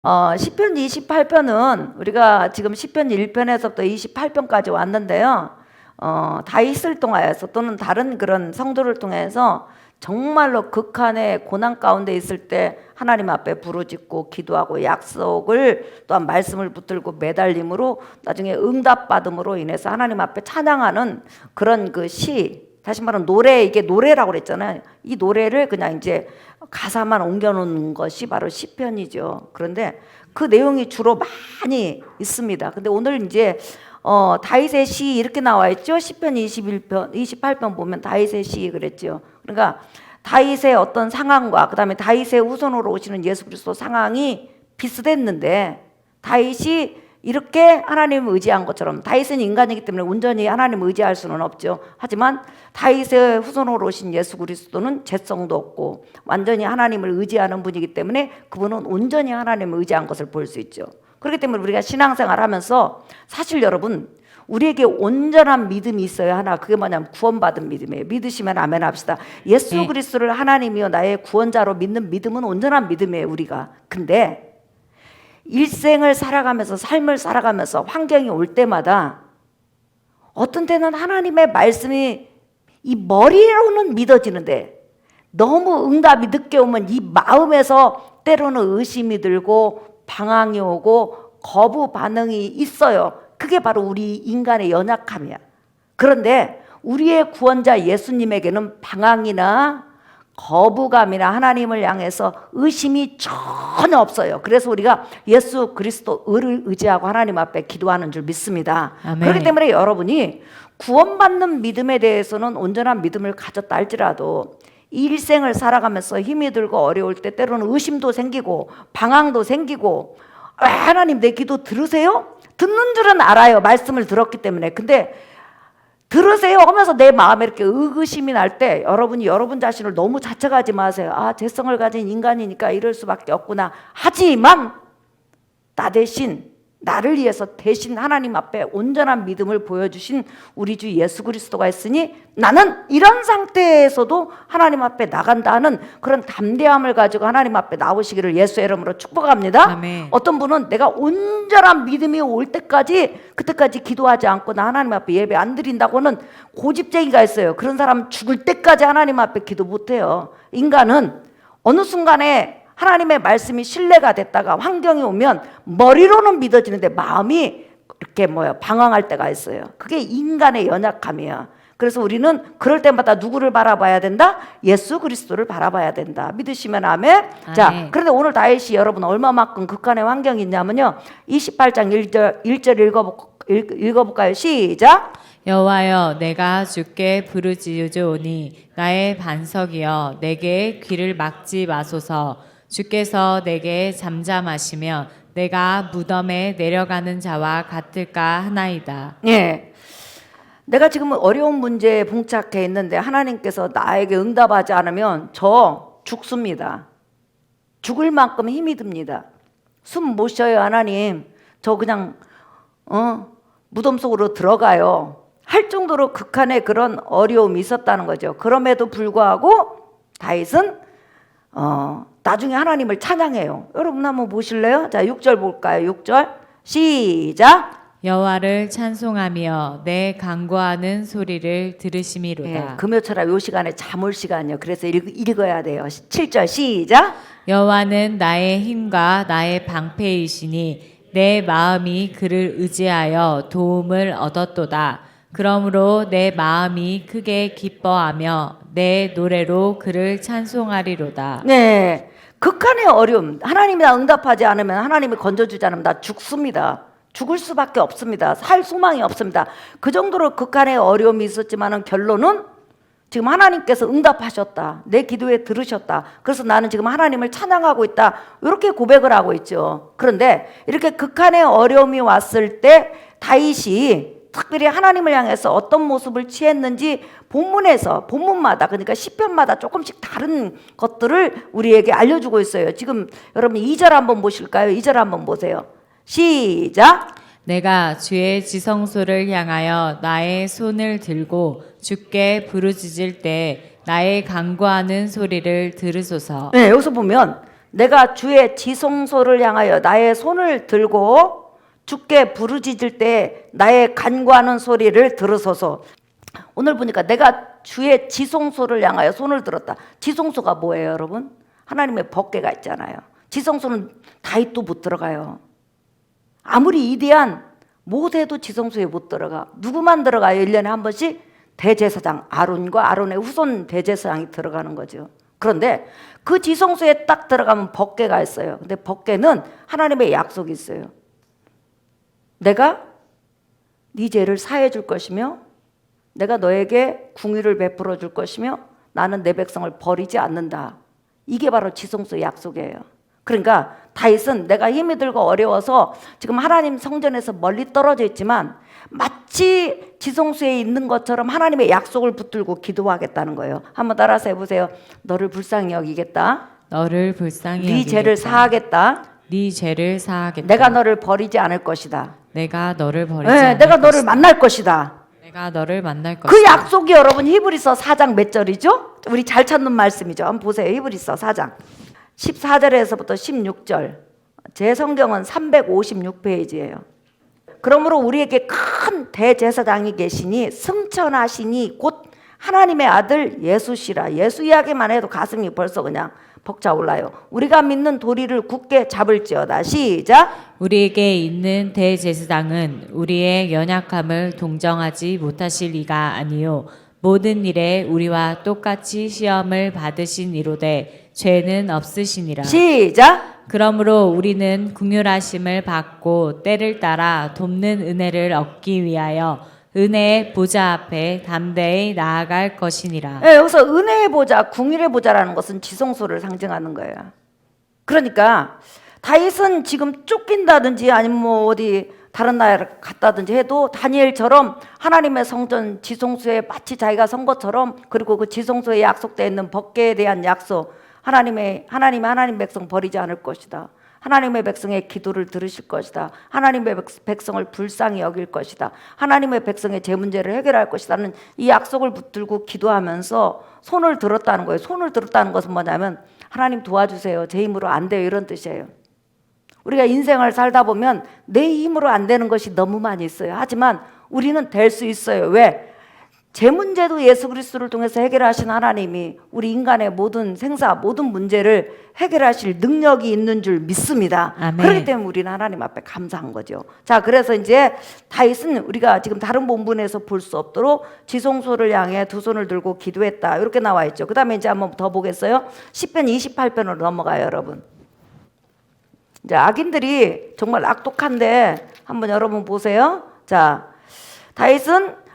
시편 28편은 우리가 지금 시편 1편에서부터 28편까지 왔는데요. 다윗을 통하여서 또는 다른 그런 성도를 통해서 정말로 극한의 고난 가운데 있을 때 하나님 앞에 부르짖고 기도하고 약속을 또한 말씀을 붙들고 매달림으로 나중에 응답받음으로 인해서 하나님 앞에 찬양하는 그런 그 시, 다시 말하면 노래, 이게 노래라고 그랬잖아요. 이 노래를 그냥 이제 가사만 옮겨놓는 것이 바로 시편이죠. 그런데 그 내용이 주로 많이 있습니다. 근데 오늘 이제 다윗의 시 이렇게 나와 있죠. 시편 21편, 28편 보면 다윗의 시 그랬죠. 그러니까 다윗의 어떤 상황과 그다음에 다윗의 후손으로 오시는 예수 그리스도 상황이 비슷했는데 다윗이 이렇게 하나님을 의지한 것처럼, 다윗은 인간이기 때문에 온전히 하나님을 의지할 수는 없죠. 하지만 다윗의 후손으로 오신 예수 그리스도는 죄성도 없고 완전히 하나님을 의지하는 분이기 때문에 그분은 온전히 하나님을 의지한 것을 볼 수 있죠. 그렇기 때문에 우리가 신앙생활 하면서 사실 여러분, 우리에게 온전한 믿음이 있어야 하나, 그게 뭐냐면 구원받은 믿음이에요. 믿으시면 아멘 합시다. 예수 그리스도를 하나님이요 나의 구원자로 믿는 믿음은 온전한 믿음이에요, 우리가. 근데 일생을 살아가면서, 삶을 살아가면서 환경이 올 때마다 어떤 때는 하나님의 말씀이 이 머리로는 믿어지는데 너무 응답이 늦게 오면 이 마음에서 때로는 의심이 들고 방황이 오고 거부 반응이 있어요. 그게 바로 우리 인간의 연약함이야. 그런데 우리의 구원자 예수님에게는 방황이나 거부감이나 하나님을 향해서 의심이 전혀 없어요. 그래서 우리가 예수 그리스도를 의지하고 하나님 앞에 기도하는 줄 믿습니다. 아멘. 그렇기 때문에 여러분이 구원받는 믿음에 대해서는 온전한 믿음을 가졌다 할지라도 이 일생을 살아가면서 힘이 들고 어려울 때 때로는 의심도 생기고 방황도 생기고, 하나님 내 기도 들으세요? 듣는 줄은 알아요. 말씀을 들었기 때문에. 근데 들으세요 하면서 내 마음에 이렇게 의구심이 날 때 여러분이 여러분 자신을 너무 자책하지 마세요. 죄성을 가진 인간이니까 이럴 수밖에 없구나. 하지만 나 대신, 나를 위해서 대신 하나님 앞에 온전한 믿음을 보여주신 우리 주 예수 그리스도가 있으니 나는 이런 상태에서도 하나님 앞에 나간다 하는 그런 담대함을 가지고 하나님 앞에 나오시기를 예수의 이름으로 축복합니다. 아멘. 어떤 분은 내가 온전한 믿음이 올 때까지, 그때까지 기도하지 않고 나 하나님 앞에 예배 안 드린다고는 고집쟁이가 있어요. 그런 사람 죽을 때까지 하나님 앞에 기도 못해요. 인간은 어느 순간에 하나님의 말씀이 신뢰가 됐다가 환경이 오면 머리로는 믿어지는데 마음이 이렇게 방황할 때가 있어요. 그게 인간의 연약함이야. 그래서 우리는 그럴 때마다 누구를 바라봐야 된다? 예수 그리스도를 바라봐야 된다. 믿으시면 아멘. 자, 그런데 오늘 다윗이 여러분 얼마만큼 극한의 환경이 있냐면요, 28장 1절 읽어볼까요? 시작. 여호와여, 내가 주께 부르짖으오니 나의 반석이여, 내게 귀를 막지 마소서. 주께서 내게 잠잠하시면 내가 무덤에 내려가는 자와 같을까 하나이다. 예, 내가 지금 어려운 문제에 봉착해 있는데 하나님께서 나에게 응답하지 않으면 저 죽습니다. 죽을 만큼 힘이 듭니다. 숨 못 쉬어요. 하나님, 저 그냥 무덤 속으로 들어가요 할 정도로 극한의 그런 어려움이 있었다는 거죠. 그럼에도 불구하고 다윗은 나중에 하나님을 찬양해요. 여러분 한번 보실래요? 자, 6절 볼까요? 6절 시작. 여호와를 찬송하며 내 간구하는 소리를 들으심이로다. 예, 금요철학 요 시간에 잠올 시간이요. 그래서 읽어야 돼요. 7절 시작. 여호와는 나의 힘과 나의 방패이시니 내 마음이 그를 의지하여 도움을 얻었도다. 그러므로 내 마음이 크게 기뻐하며 내 노래로 그를 찬송하리로다. 네, 극한의 어려움, 하나님이 나 응답하지 않으면, 하나님이 건져주지 않으면 나 죽습니다. 죽을 수밖에 없습니다. 살 소망이 없습니다. 그 정도로 극한의 어려움이 있었지만 결론은 지금 하나님께서 응답하셨다. 내 기도에 들으셨다. 그래서 나는 지금 하나님을 찬양하고 있다. 이렇게 고백을 하고 있죠. 그런데 이렇게 극한의 어려움이 왔을 때 다윗이 특별히 하나님을 향해서 어떤 모습을 취했는지 본문마다, 그러니까 시편마다 조금씩 다른 것들을 우리에게 알려주고 있어요. 지금 여러분 2절 한번 보실까요? 2절 한번 보세요. 시작. 내가 주의 지성소를 향하여 나의 손을 들고 주께 부르짖을 때 나의 간구하는 소리를 들으소서. 네, 여기서 보면 내가 주의 지성소를 향하여 나의 손을 들고 주께 부르짖을 때 나의 간구하는 소리를 들으소서. 오늘 보니까 내가 주의 지성소를 향하여 손을 들었다. 지성소가 뭐예요, 여러분? 하나님의 법궤가 있잖아요. 지성소는 다윗도 못 들어가요. 아무리 위대한 모세도 지성소에 못 들어가. 누구만 들어가요? 1년에 한 번씩 대제사장 아론과 아론의 후손 대제사장이 들어가는 거죠. 그런데 그 지성소에 딱 들어가면 법궤가 있어요. 근데 법궤는 하나님의 약속이 있어요. 내가 네 죄를 사해 줄 것이며 내가 너에게 궁유를 베풀어 줄 것이며 나는 내 백성을 버리지 않는다. 이게 바로 지성소의 약속이에요. 그러니까 다윗은 내가 힘이 들고 어려워서 지금 하나님 성전에서 멀리 떨어져 있지만 마치 지성소에 있는 것처럼 하나님의 약속을 붙들고 기도하겠다는 거예요. 한번 따라서 해보세요. 너를 불쌍히 여기겠다. 너를 불쌍히 네 여기겠다. 죄를 사하겠다. 네 죄를 사하겠다. 내가 너를 버리지 않을 것이다. 내가 너를 버리지 네, 않을 내가 너를 것이다. 만날 것이다. 내가 너를 만날 것이다. 그 약속이 여러분 히브리서 4장 몇 절이죠? 우리 잘 찾는 말씀이죠. 한번 보세요. 히브리서 4장 14절에서부터 16절. 제 성경은 356페이지예요. 그러므로 우리에게 큰 대제사장이 계시니 승천하시니 곧 하나님의 아들 예수시라. 예수 이야기만 해도 가슴이 벌써 그냥 벅차올라요. 우리가 믿는 도리를 굳게 잡을지어다. 시작. 우리에게 있는 대제사장은 우리의 연약함을 동정하지 못하실 이가 아니요 모든 일에 우리와 똑같이 시험을 받으신 이로되 죄는 없으시니라. 시작. 그러므로 우리는 긍휼하심을 받고 때를 따라 돕는 은혜를 얻기 위하여 은혜의 보좌 앞에 담대히 나아갈 것이니라. 네, 여기서 은혜의 보좌, 궁일의 보좌라는 것은 지성소를 상징하는 거예요. 그러니까 다윗은 지금 쫓긴다든지 아니면 뭐 어디 다른 나라에 갔다든지 해도 다니엘처럼 하나님의 성전 지성소에 마치 자기가 선 것처럼 그리고 그 지성소에 약속되어 있는 법궤에 대한 약속 하나님 백성 버리지 않을 것이다. 하나님의 백성의 기도를 들으실 것이다. 하나님의 백성을 불쌍히 여길 것이다. 하나님의 백성의 제 문제를 해결할 것이다는 이 약속을 붙들고 기도하면서 손을 들었다는 거예요. 손을 들었다는 것은 뭐냐면 하나님 도와주세요. 제 힘으로 안 돼요. 이런 뜻이에요. 우리가 인생을 살다 보면 내 힘으로 안 되는 것이 너무 많이 있어요. 하지만 우리는 될 수 있어요. 왜? 제 문제도 예수 그리스도를 통해서 해결하신 하나님이 우리 인간의 모든 생사, 모든 문제를 해결하실 능력이 있는 줄 믿습니다. 아멘. 그렇기 때문에 우리는 하나님 앞에 감사한 거죠. 자, 그래서 이제 다윗은 우리가 지금 다른 본문에서 볼 수 없도록 지성소를 향해 두 손을 들고 기도했다. 이렇게 나와 있죠. 그 다음에 이제 한번 더 보겠어요. 시편 28편으로 넘어가요, 여러분. 이제 악인들이 정말 악독한데 한번 여러분 보세요. 자, 다윗은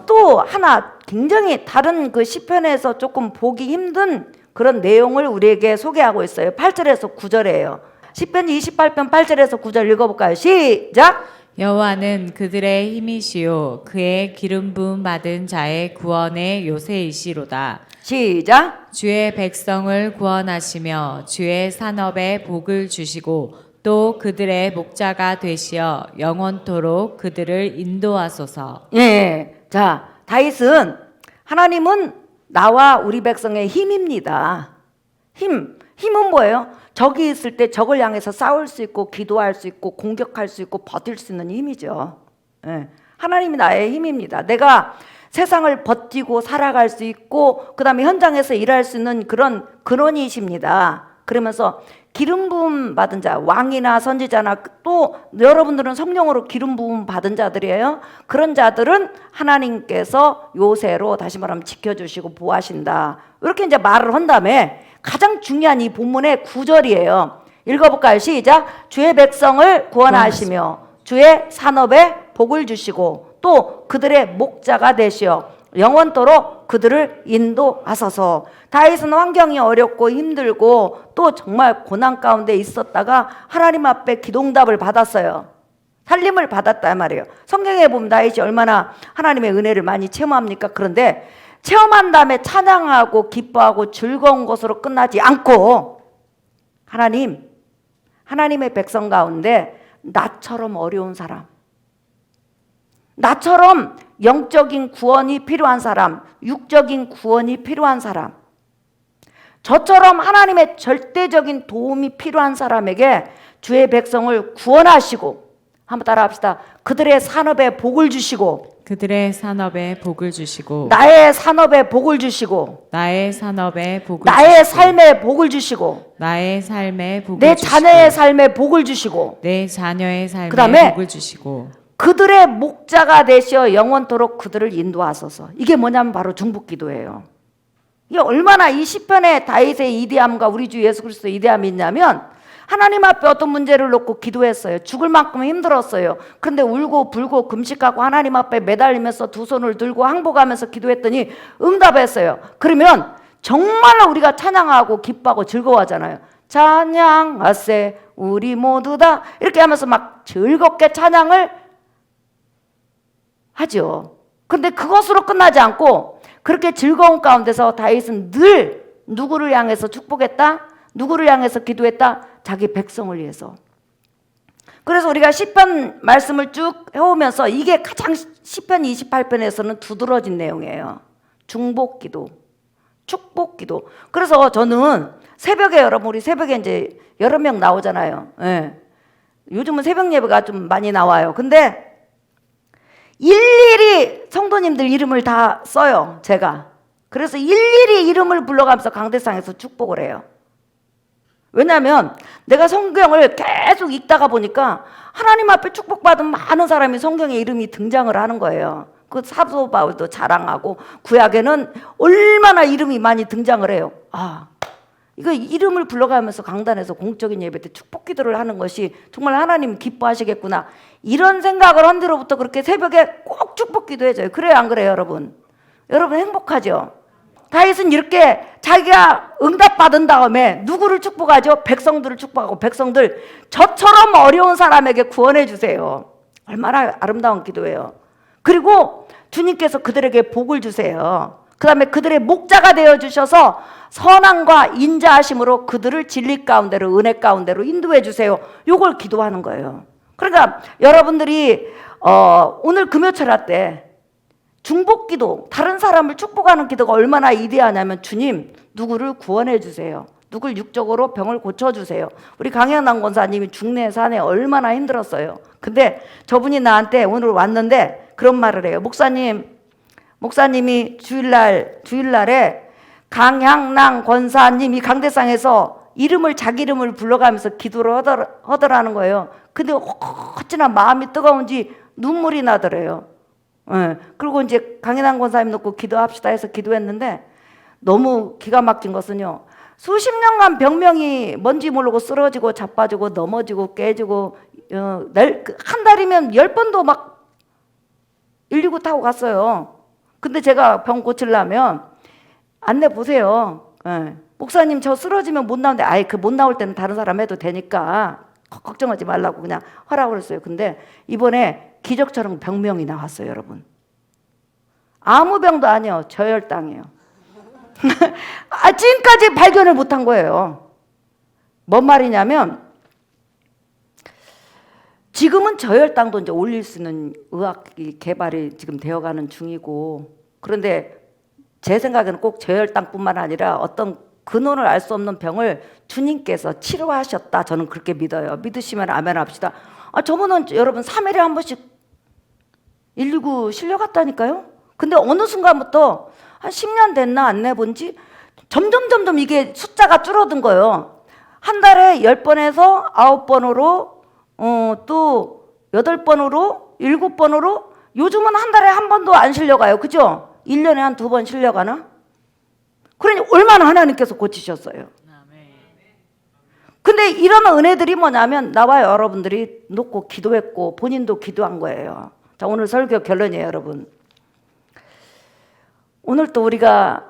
또 하나 굉장히 다른 그 시편에서 조금 보기 힘든 그런 내용을 우리에게 소개하고 있어요. 8절에서 9절이에요. 시편 28편 8절에서 9절 읽어볼까요? 시작! 여호와는 그들의 힘이시요 그의 기름 부음 받은 자의 구원의 요새이시로다. 시작! 주의 백성을 구원하시며 주의 산업에 복을 주시고 또 그들의 목자가 되시어 영원토록 그들을 인도하소서. 예. 자, 다윗은 하나님은 나와 우리 백성의 힘입니다. 힘은 뭐예요? 적이 있을 때 적을 향해서 싸울 수 있고 기도할 수 있고 공격할 수 있고 버틸 수 있는 힘이죠. 예. 하나님이 나의 힘입니다. 내가 세상을 버티고 살아갈 수 있고 그 다음에 현장에서 일할 수 있는 그런 근원이십니다. 그러면서 기름 부음 받은 자, 왕이나 선지자나 또 여러분들은 성령으로 기름 부음 받은 자들이에요. 그런 자들은 하나님께서 요새로 다시 말하면 지켜주시고 보호하신다. 이렇게 이제 말을 한 다음에 가장 중요한 이 본문의 9절이에요. 읽어볼까요? 시작. 주의 백성을 구원하시며 주의 산업에 복을 주시고 또 그들의 목자가 되시어 영원토록 그들을 인도하소서. 다윗은 환경이 어렵고 힘들고 또 정말 고난 가운데 있었다가 하나님 앞에 기도응답을 받았어요. 살림을 받았단 말이에요. 성경에 보면 다윗이 얼마나 하나님의 은혜를 많이 체험합니까? 그런데 체험한 다음에 찬양하고 기뻐하고 즐거운 것으로 끝나지 않고 하나님의 백성 가운데 나처럼 어려운 사람, 나처럼 영적인 구원이 필요한 사람, 육적인 구원이 필요한 사람, 저처럼 하나님의 절대적인 도움이 필요한 사람에게 주의 백성을 구원하시고, 한번 따라합시다. 그들의 산업에 복을 주시고, 그들의 산업에 복을 주시고 나의 산업에 복을 주시고, 나의 산업에 복을 나의 주시고 삶에 복을 주시고, 나의 삶에 복을 내 주시고 자녀의 삶에 복을 주시고, 내 자녀의 삶에 그다음에 복을 주시고 그들의 목자가 되시어 영원토록 그들을 인도하소서. 이게 뭐냐면 바로 중보기도예요. 이게 얼마나 이 시편의 다윗의 이대함과 우리 주 예수 그리스도의 이대함이 있냐면, 하나님 앞에 어떤 문제를 놓고 기도했어요. 죽을 만큼 힘들었어요. 그런데 울고 불고 금식하고 하나님 앞에 매달리면서 두 손을 들고 항복하면서 기도했더니 응답했어요. 그러면 정말로 우리가 찬양하고 기뻐하고 즐거워하잖아요. 찬양하세 우리 모두 다, 이렇게 하면서 막 즐겁게 찬양을 하죠. 그런데 그것으로 끝나지 않고 그렇게 즐거운 가운데서 다윗은 늘 누구를 향해서 축복했다? 누구를 향해서 기도했다? 자기 백성을 위해서. 그래서 우리가 시편 말씀을 쭉 해오면서 이게 가장 시편 28편에서는 두드러진 내용이에요. 중복기도, 축복기도. 그래서 저는 새벽에, 여러분 우리 새벽에 이제 여러 명 나오잖아요. 예. 요즘은 새벽 예배가 좀 많이 나와요. 근데 일일이 성도님들 이름을 다 써요, 제가. 그래서 일일이 이름을 불러가면서 강대상에서 축복을 해요. 왜냐하면 내가 성경을 계속 읽다가 보니까 하나님 앞에 축복받은 많은 사람이 성경에 이름이 등장을 하는 거예요. 그 사도 바울도 자랑하고 구약에는 얼마나 이름이 많이 등장을 해요. 아, 이거 이름을 불러가면서 강단에서 공적인 예배 때 축복 기도를 하는 것이 정말 하나님 기뻐하시겠구나, 이런 생각을 한 뒤로부터 그렇게 새벽에 꼭 축복 기도해줘요. 그래요, 안 그래요, 여러분? 여러분 행복하죠? 다윗은 이렇게 자기가 응답받은 다음에 누구를 축복하죠? 백성들을 축복하고, 백성들 저처럼 어려운 사람에게 구원해 주세요. 얼마나 아름다운 기도예요. 그리고 주님께서 그들에게 복을 주세요. 그 다음에 그들의 목자가 되어 주셔서 선함과 인자하심으로 그들을 진리 가운데로, 은혜 가운데로 인도해 주세요. 요걸 기도하는 거예요. 그러니까 여러분들이 오늘 금요철야 때 중복기도, 다른 사람을 축복하는 기도가 얼마나 이대하냐면, 주님 누구를 구원해 주세요. 누굴 육적으로 병을 고쳐주세요. 우리 강현남 권사님이 중내 산에 얼마나 힘들었어요. 근데 저분이 나한테 오늘 왔는데 그런 말을 해요. 목사님이 주일날에 강향랑 권사님이 강대상에서 자기 이름을 불러가면서 기도를 하더라는 거예요. 근데 어찌나 마음이 뜨거운지 눈물이 나더래요. 예. 그리고 이제 강인한 권사님 놓고 기도합시다 해서 기도했는데, 너무 기가 막힌 것은요, 수십 년간 병명이 뭔지 모르고 쓰러지고 자빠지고 넘어지고 깨지고, 한 달이면 10번도 막 119 타고 갔어요. 근데 제가 병 고치려면 안내 보세요. 예. 목사님 저 쓰러지면 못 나오는데, 아예 그 못 나올 때는 다른 사람 해도 되니까 걱정하지 말라고 그냥 하라고 그랬어요. 근데 이번에 기적처럼 병명이 나왔어요, 여러분. 아무 병도 아니에요. 저혈당이에요. 지금까지 발견을 못한 거예요. 뭔 말이냐면, 지금은 저혈당도 이제 올릴 수 있는 의학이 개발이 지금 되어가는 중이고, 그런데 제 생각에는 꼭 저혈당뿐만 아니라 어떤 근원을 알 수 없는 병을 주님께서 치료하셨다, 저는 그렇게 믿어요. 믿으시면 아멘 합시다. 저분은 여러분 3일에 한 번씩 119 실려갔다니까요. 근데 어느 순간부터 한 10년 됐나 안 내본 지 점점 이게 숫자가 줄어든 거예요. 한 달에 10번에서 9번으로 또 8번으로 7번으로, 요즘은 한 달에 한 번도 안 실려가요. 그죠? 1년에 한 2번 실려가나? 그러니 얼마나 하나님께서 고치셨어요. 근데 이런 은혜들이 뭐냐면, 나와 여러분들이 놓고 기도했고 본인도 기도한 거예요. 자, 오늘 설교 결론이에요, 여러분. 오늘 또 우리가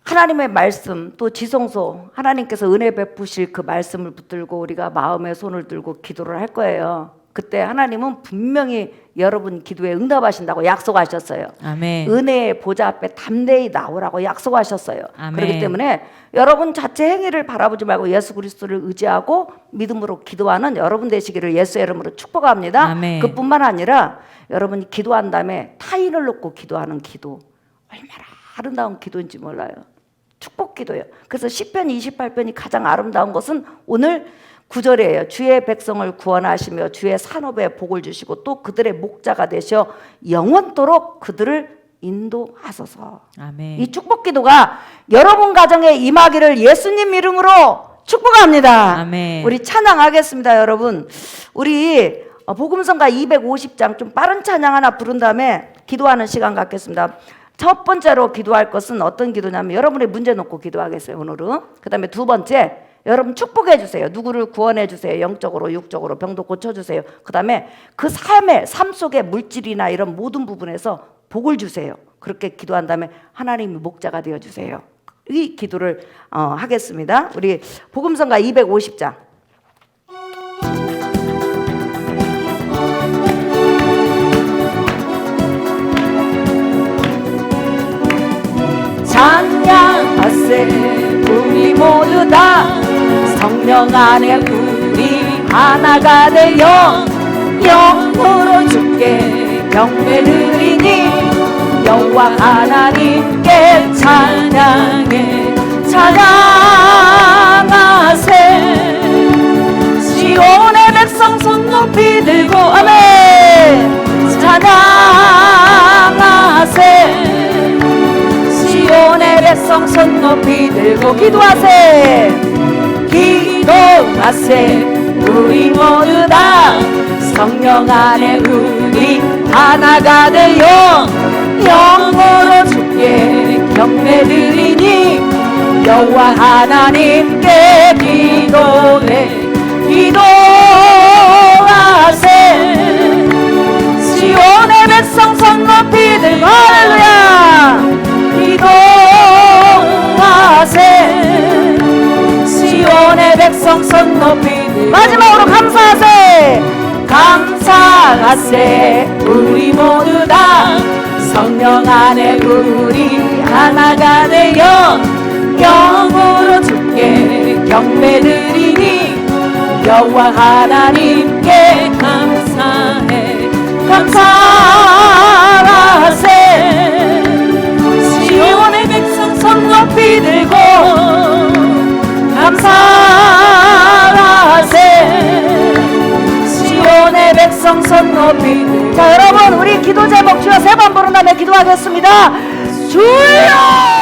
하나님의 말씀, 또 지성소, 하나님께서 은혜 베푸실 그 말씀을 붙들고 우리가 마음에 손을 들고 기도를 할 거예요. 그때 하나님은 분명히 여러분 기도에 응답하신다고 약속하셨어요. 아멘. 은혜의 보좌 앞에 담대히 나오라고 약속하셨어요. 아멘. 그렇기 때문에 여러분 자체 행위를 바라보지 말고 예수 그리스도를 의지하고 믿음으로 기도하는 여러분 되시기를 예수의 이름으로 축복합니다. 아멘. 그뿐만 아니라 여러분이 기도한 다음에 타인을 놓고 기도하는 기도, 얼마나 아름다운 기도인지 몰라요. 축복 기도예요. 그래서 시편 28편이 가장 아름다운 것은 오늘 9절이에요. 주의 백성을 구원하시며 주의 산업에 복을 주시고 또 그들의 목자가 되셔 영원토록 그들을 인도하소서. 아멘. 이 축복 기도가 여러분 가정에 임하기를 예수님 이름으로 축복합니다. 아멘. 우리 찬양하겠습니다, 여러분. 우리 복음성가 250장 좀 빠른 찬양 하나 부른 다음에 기도하는 시간 갖겠습니다. 첫 번째로 기도할 것은 어떤 기도냐면 여러분의 문제 놓고 기도하겠어요, 오늘은. 그 다음에 두 번째, 여러분 축복해 주세요. 누구를 구원해 주세요. 영적으로 육적으로 병도 고쳐주세요. 그 다음에 그 삶 속에 물질이나 이런 모든 부분에서 복을 주세요. 그렇게 기도한 다음에 하나님이 목자가 되어주세요. 이 기도를 하겠습니다. 우리 복음성가 250장 찬양하세 우리 모두 다 성령 안에 우리 하나가 되어 영으로 주께 경배드리니 여호와 하나님께 찬양해 찬양하세 시온의 백성 손 높이 들고 아멘 찬양하세 시온의 백성 손 높이 들고 기도하세 기도하세 우리 모두 다 성령 안에 우리 하나가 되어 영으로 주께 경배드리니 여호와 하나님께 기도해 기도하세 시온의 백성 손 높이 들고 할렐루야 기도하세 시온의 백성 손 높이 들고 마지막으로 감사하세 감사하세 우리 모두 다 성령 안에 우리 하나가 되어 영으로 주께 경배드리니 여호와 하나님께 감사해 감사하세 시온의 백성 손 높이 들고 감사하세 시온의 백성 손 높이 들고 자 여러분 우리 기도 제목 주여 세 번 부른 다음에 기도하겠습니다. 주여